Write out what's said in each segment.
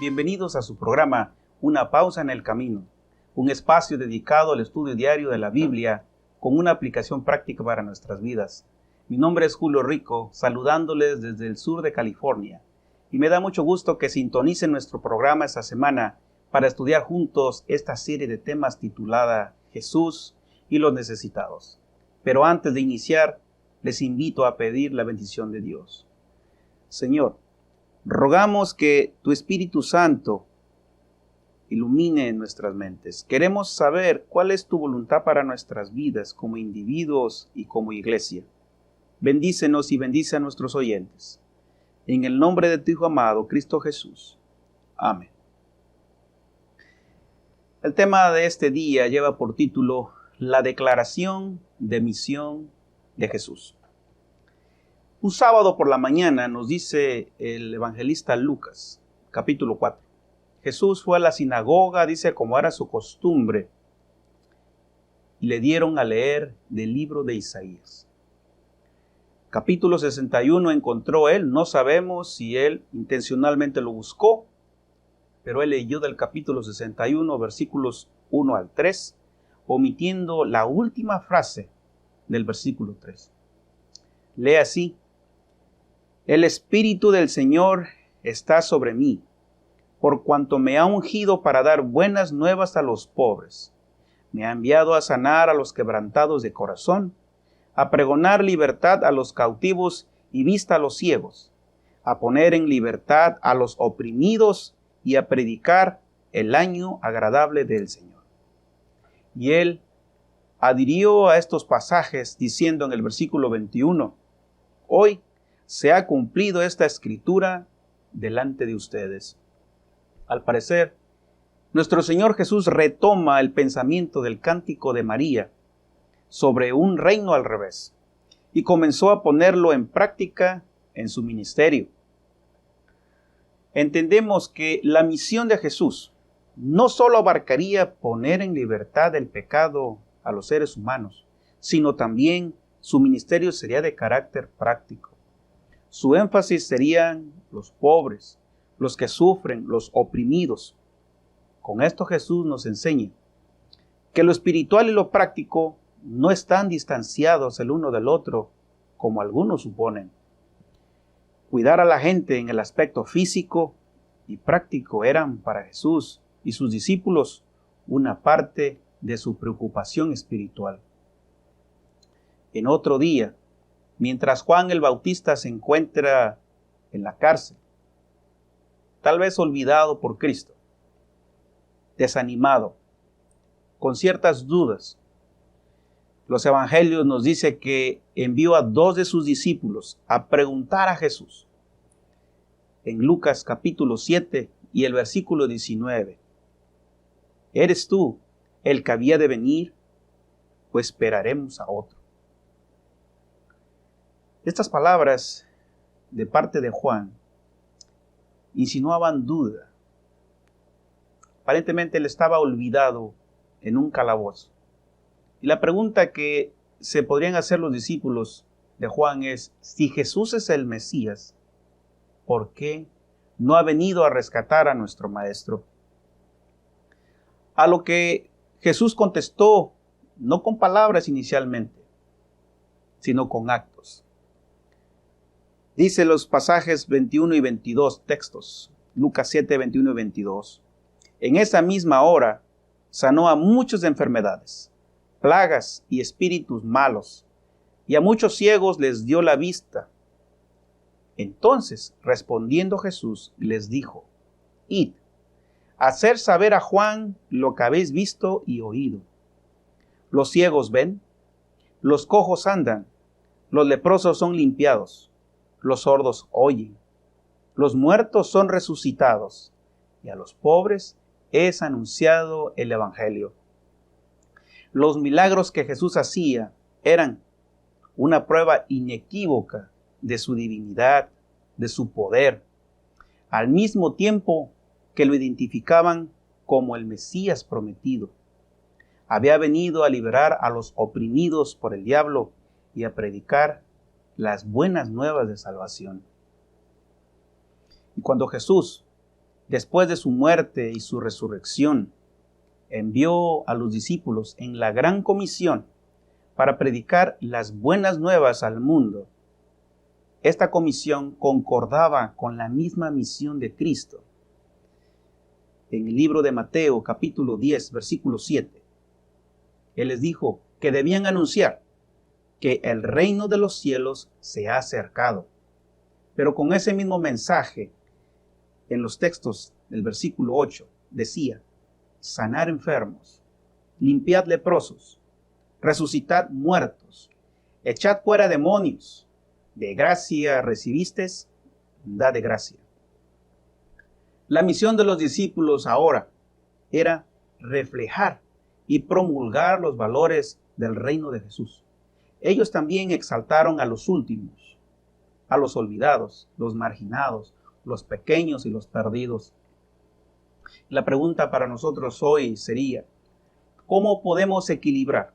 Bienvenidos a su programa Una pausa en el camino, un espacio dedicado al estudio diario de la Biblia con una aplicación práctica para nuestras vidas. Mi nombre es Julio Rico, saludándoles desde el sur de California, y me da mucho gusto que sintonicen nuestro programa esta semana para estudiar juntos esta serie de temas titulada Jesús y los necesitados. Pero antes de iniciar, les invito a pedir la bendición de Dios. Señor, rogamos que tu Espíritu Santo ilumine nuestras mentes. Queremos saber cuál es tu voluntad para nuestras vidas como individuos y como iglesia. Bendícenos y bendice a nuestros oyentes. En el nombre de tu Hijo amado, Cristo Jesús. Amén. El tema de este día lleva por título La declaración de misión de Jesús. Un sábado por la mañana nos dice el evangelista Lucas, capítulo 4. Jesús fue a la sinagoga, dice, como era su costumbre, y le dieron a leer del libro de Isaías. Capítulo 61 encontró él, no sabemos si él intencionalmente lo buscó, pero él leyó del capítulo 61, versículos 1 al 3, omitiendo la última frase del versículo 3. Lee así: El Espíritu del Señor está sobre mí, por cuanto me ha ungido para dar buenas nuevas a los pobres. Me ha enviado a sanar a los quebrantados de corazón, a pregonar libertad a los cautivos y vista a los ciegos, a poner en libertad a los oprimidos y a predicar el año agradable del Señor. Y él adhirió a estos pasajes diciendo en el versículo 21, Hoy se ha cumplido esta escritura delante de ustedes. Al parecer, nuestro Señor Jesús retoma el pensamiento del cántico de María sobre un reino al revés y comenzó a ponerlo en práctica en su ministerio. Entendemos que la misión de Jesús no solo abarcaría poner en libertad del pecado a los seres humanos, sino también su ministerio sería de carácter práctico. Su énfasis serían los pobres, los que sufren, los oprimidos. Con esto Jesús nos enseña que lo espiritual y lo práctico no están distanciados el uno del otro, como algunos suponen. Cuidar a la gente en el aspecto físico y práctico eran para Jesús y sus discípulos una parte de su preocupación espiritual. En otro día, mientras Juan el Bautista se encuentra en la cárcel, tal vez olvidado por Cristo, desanimado, con ciertas dudas, los evangelios nos dicen que envió a 2 de sus discípulos a preguntar a Jesús. En Lucas capítulo 7 y el versículo 19, ¿eres tú el que había de venir o esperaremos a otro? Estas palabras de parte de Juan insinuaban duda. Aparentemente él estaba olvidado en un calabozo. Y la pregunta que se podrían hacer los discípulos de Juan es, si Jesús es el Mesías, ¿por qué no ha venido a rescatar a nuestro Maestro? A lo que Jesús contestó, no con palabras inicialmente, sino con actos. Dice los pasajes 21 y 22 textos, Lucas 7, 21 y 22. En esa misma hora sanó a muchos de enfermedades, plagas y espíritus malos, y a muchos ciegos les dio la vista. Entonces, respondiendo Jesús, les dijo, Id, hacer saber a Juan lo que habéis visto y oído. Los ciegos ven, los cojos andan, los leprosos son limpiados, los sordos oyen, Los muertos son resucitados y a los pobres es anunciado el Evangelio. Los milagros que Jesús hacía eran una prueba inequívoca de su divinidad, de su poder, al mismo tiempo que lo identificaban como el Mesías prometido. Había venido a liberar a los oprimidos por el diablo y a predicar las buenas nuevas de salvación. Y cuando Jesús, después de su muerte y su resurrección, envió a los discípulos en la gran comisión para predicar las buenas nuevas al mundo, esta comisión concordaba con la misma misión de Cristo. En el libro de Mateo, capítulo 10, versículo 7, Él les dijo que debían anunciar que el reino de los cielos se ha acercado. Pero con ese mismo mensaje, en los textos del versículo 8, decía: sanar enfermos, limpiad leprosos, resucitad muertos, echad fuera demonios, de gracia recibisteis, da de gracia. La misión de los discípulos ahora era reflejar y promulgar los valores del reino de Jesús. Ellos también exaltaron a los últimos, a los olvidados, los marginados, los pequeños y los perdidos. La pregunta para nosotros hoy sería: ¿cómo podemos equilibrar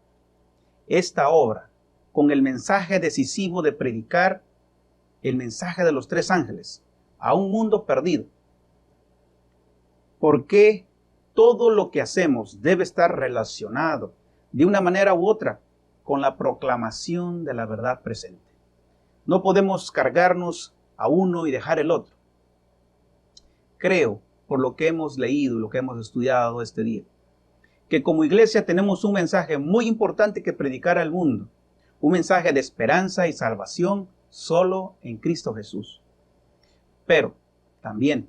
esta obra con el mensaje decisivo de predicar el mensaje de los tres ángeles a un mundo perdido? ¿Por qué todo lo que hacemos debe estar relacionado de una manera u otra con la proclamación de la verdad presente? No podemos cargarnos a uno y dejar el otro. Creo, por lo que hemos leído y lo que hemos estudiado este día, que como iglesia tenemos un mensaje muy importante que predicar al mundo, un mensaje de esperanza y salvación solo en Cristo Jesús. Pero también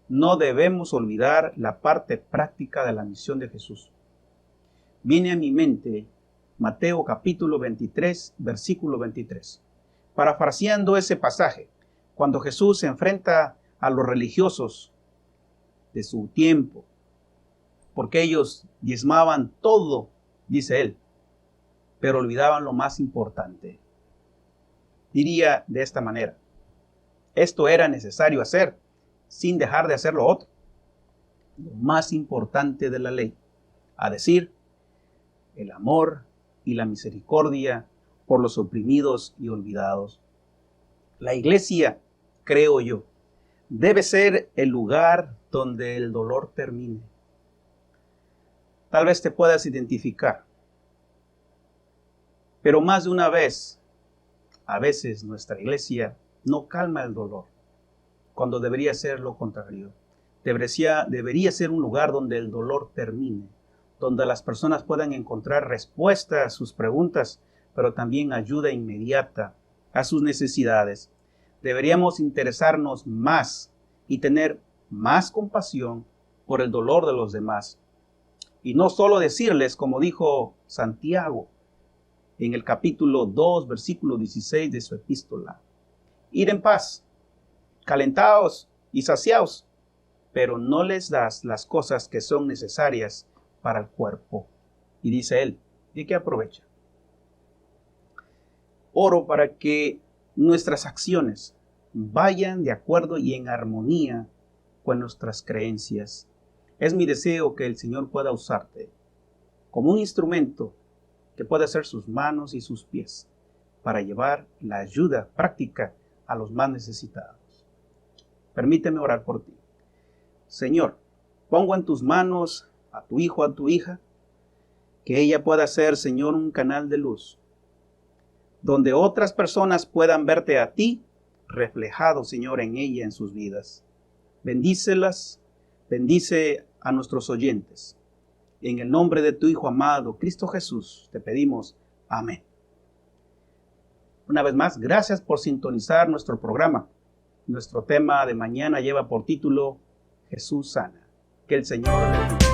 no debemos olvidar la parte práctica de la misión de Jesús. Viene a mi mente Mateo capítulo 23, versículo 23. Parafraseando ese pasaje, cuando Jesús se enfrenta a los religiosos de su tiempo, porque ellos diezmaban todo, dice él, pero olvidaban lo más importante. Diría de esta manera: esto era necesario hacer, sin dejar de hacer lo otro, lo más importante de la ley, a decir, el amor y la misericordia por los oprimidos y olvidados. La iglesia, creo yo, debe ser el lugar donde el dolor termine. Tal vez te puedas identificar, pero más de una vez, a veces nuestra iglesia no calma el dolor, cuando debería ser lo contrario. Debería ser un lugar donde el dolor termine, donde las personas puedan encontrar respuesta a sus preguntas, pero también ayuda inmediata a sus necesidades. Deberíamos interesarnos más y tener más compasión por el dolor de los demás. Y no solo decirles, como dijo Santiago en el capítulo 2, versículo 16 de su epístola: id en paz, calentaos y saciaos, pero no les das las cosas que son necesarias para el cuerpo. Y dice él: ¿de qué aprovecha? Oro para que nuestras acciones vayan de acuerdo y en armonía con nuestras creencias. Es mi deseo que el Señor pueda usarte como un instrumento que pueda ser sus manos y sus pies para llevar la ayuda práctica a los más necesitados. Permíteme orar por ti. Señor, pongo en tus manos a tu hijo, a tu hija, que ella pueda ser, Señor, un canal de luz, donde otras personas puedan verte a ti reflejado, Señor, en ella, en sus vidas. Bendícelas, bendice a nuestros oyentes. En el nombre de tu Hijo amado, Cristo Jesús, te pedimos. Amén. Una vez más, gracias por sintonizar nuestro programa. Nuestro tema de mañana lleva por título: Jesús sana. Que el Señor bendiga.